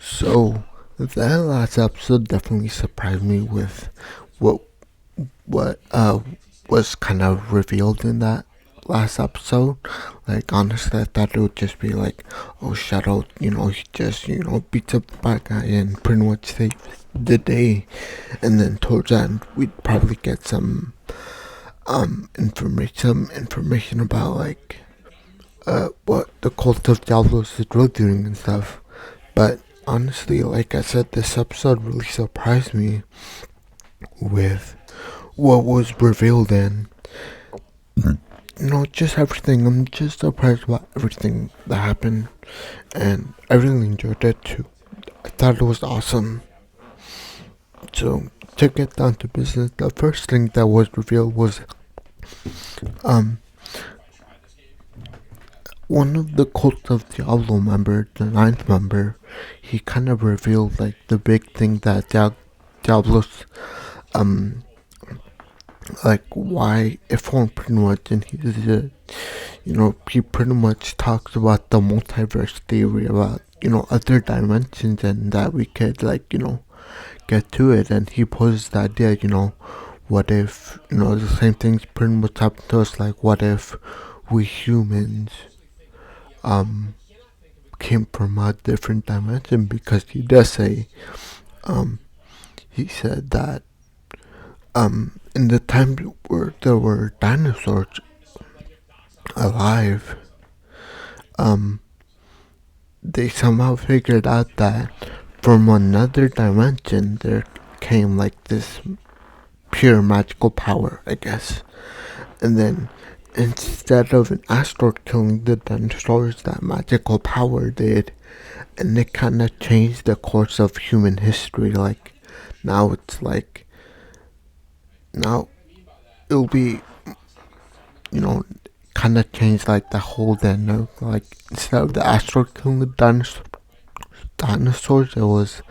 So that last episode definitely surprised me with what what was kind of revealed in that last episode. Like honestly, I thought it would just be like, oh, Shadow, he just beats up the bad guy and pretty much saves the day. And then towards the end, we'd probably get some information about like what the cult of Diablos is really doing and stuff. But honestly, like I said, this episode really surprised me with what was revealed and just everything. I'm just surprised about everything that happened, and I really enjoyed it too. I thought it was awesome. So to get down to business, the first thing that was revealed was um one of the cult of Diablo member, the ninth member. He kind of revealed like the big thing that Diablo's um like why it formed pretty much, and he pretty much talks about the multiverse theory about other dimensions and that we could like get to it, and he poses the idea, what if the same things pretty much happen to us, like what if we humans um came from a different dimension, because he does say um he said that in the time where there were dinosaurs alive, um, they somehow figured out that from another dimension there came like this pure magical power, I guess. And then instead of an asteroid killing the dinosaurs, that magical power did, and it kind of changed the course of human history. Like now it's like now it'll be you know kind of changed like the whole then, like instead of the asteroid killing the dinosaurs, it was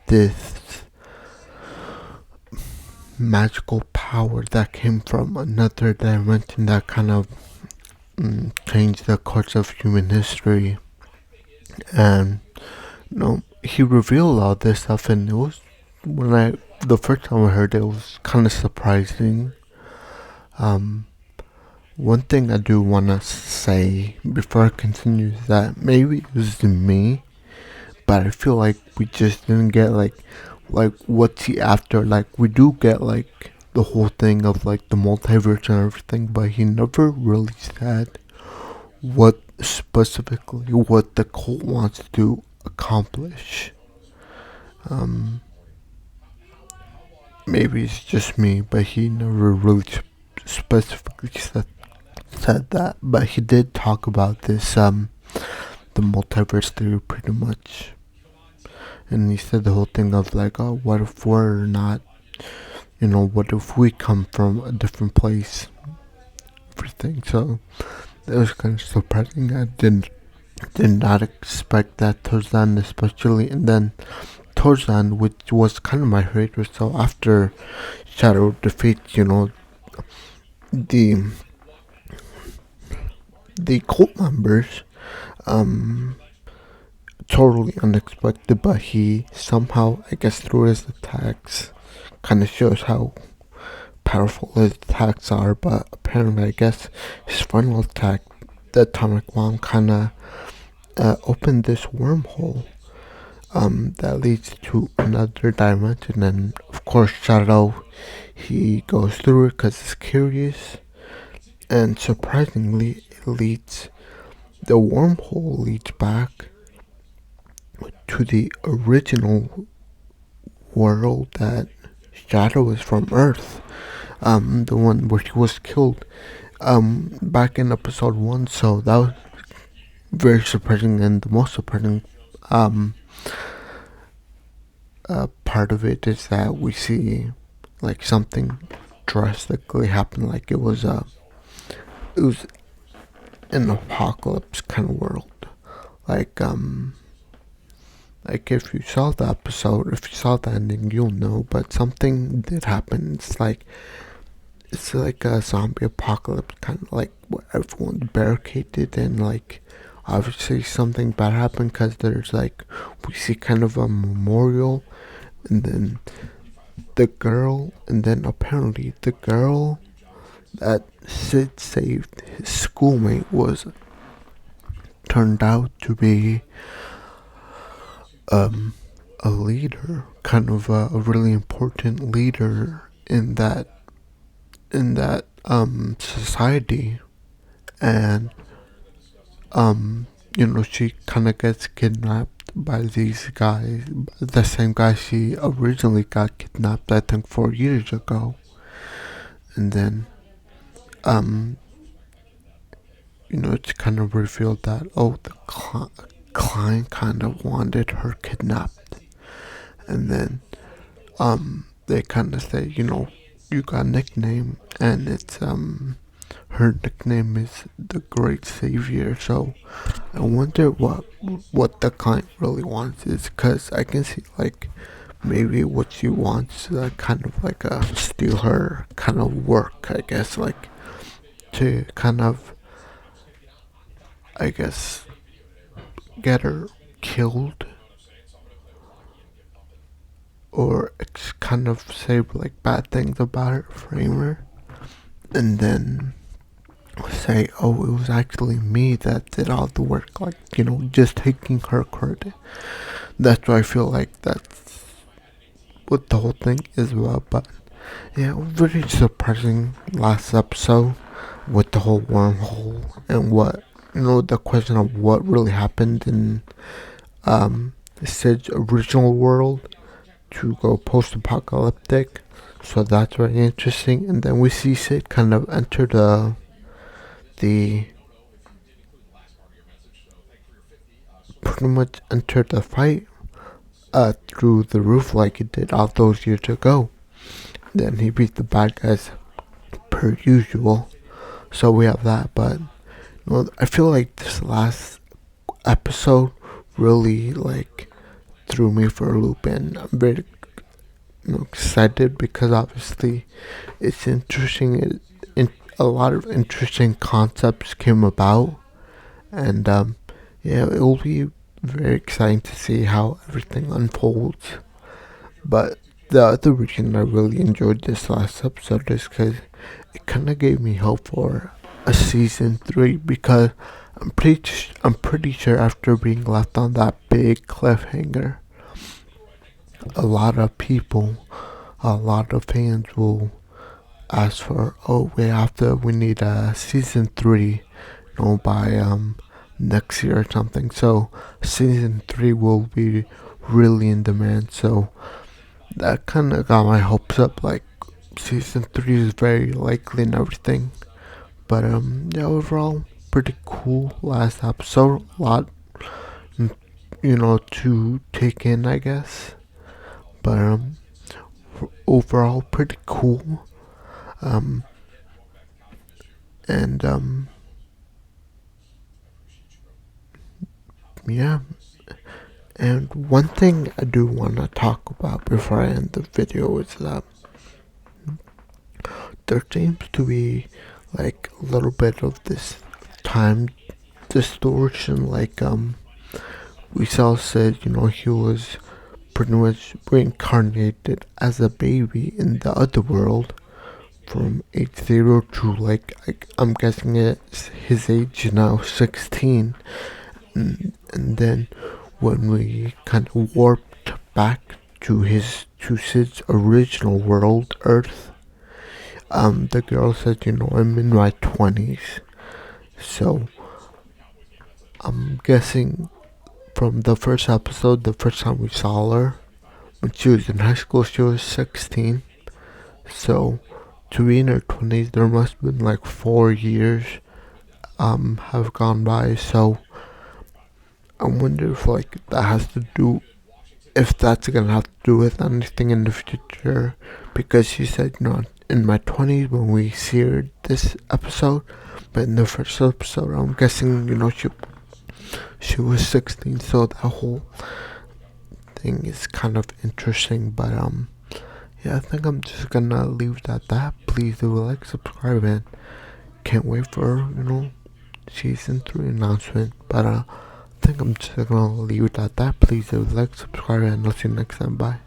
this magical power that came from another dimension that kind of changed the course of human history. And he revealed all this stuff, and it was when I the first time I heard it, it was kind of surprising. um One thing I do want to say before I continue is that maybe it was me, but I feel like we just didn't get like what's he after. Like we do get like the whole thing of like the multiverse and everything, but he never really said what specifically what the cult wants to accomplish. Um, Maybe it's just me, but he never really specifically said that. But he did talk about this the multiverse theory pretty much, and he said the whole thing of like, oh, what if we're not, what if we come from a different place, everything. So that was kind of surprising. I did not expect that towards the end, especially, and then towards the end, which was kind of my favorite. So after Shadow defeats, the the cult members, um, totally unexpected, but he somehow, I guess, through his attacks, kind of shows how powerful his attacks are. But apparently, I guess his final attack, the atomic bomb, kind of opened this wormhole that leads to another dimension. And of course, Shadow, he goes through it because he's curious, and surprisingly, the wormhole leads back to the original world that Shadow is from, Earth, the one where he was killed, back in episode 1. So that was very surprising, and the most surprising part of it is that we see like something drastically happen. Like it was an apocalypse kind of world. Like if you saw the episode, if you saw the ending, you'll know. But something did happen. It's like a zombie apocalypse, kind of like where everyone's barricaded, and like obviously something bad happened, because there's like, we see kind of a memorial, and then apparently the girl that Sid saved, his schoolmate, was turned out to be um a leader, kind of a really important leader in that society. And she kind of gets kidnapped by these guys, the same guy she originally got kidnapped, I think, 4 years ago. And then um it's kind of revealed that, the client kind of wanted her kidnapped. And then they kind of say, you got a nickname, and it's her nickname is the Great Savior. So I wonder what the client really wants is, because I can see, like, maybe what she wants, kind of like steal her kind of work, I guess, like, to kind of, I guess, get her killed, or kind of say like bad things about her, frame her, and then say, oh, it was actually me that did all the work, like, just taking her credit. That's why I feel like that's what the whole thing is about. But yeah, very surprising last episode with the whole wormhole, and what, the question of what really happened in Sid's original world to go post-apocalyptic. So that's very interesting. And then we see Sid kind of enter the pretty much enter the fight through the roof like he did all those years ago. Then he beat the bad guys per usual. So we have that. But I feel like this last episode really, like, threw me for a loop, and I'm very excited, because obviously it's interesting. A lot of interesting concepts came about, and yeah, it will be very exciting to see how everything unfolds. But the other reason I really enjoyed this last episode is because it kind of gave me hope for a season 3, because I'm pretty sure after being left on that big cliffhanger, a lot of people, a lot of fans will ask for, we need a season 3, by next year or something. So season 3 will be really in demand. So that kind of got my hopes up. Like, season 3 is very likely and everything. But yeah, overall pretty cool last episode. A lot, to take in, I guess. But overall pretty cool. Um, and yeah. And one thing I do want to talk about before I end the video is that there seems to be, like, a little bit of this time distortion. Like, we saw Sid, he was pretty much reincarnated as a baby in the other world from age 0 to, like, I'm guessing it's his age now, 16. And then when we kind of warped back to Sid's original world, Earth, the girl said, I'm in my 20s. So I'm guessing from the first episode, the first time we saw her, when she was in high school, she was 16. So to be in her 20s, there must have been like 4 years have gone by. So I wonder if, like, that has to do, if that's gonna have to do with anything in the future, because she said, in my 20s when we see her this episode, but in the first episode, I'm guessing, she was 16. So that whole thing is kind of interesting. But yeah, I think I'm just gonna leave it at that. Please do like, subscribe, and can't wait for season 3 announcement. But I think I'm just gonna leave it at that. Please leave, like, subscribe, and I'll see you next time. Bye.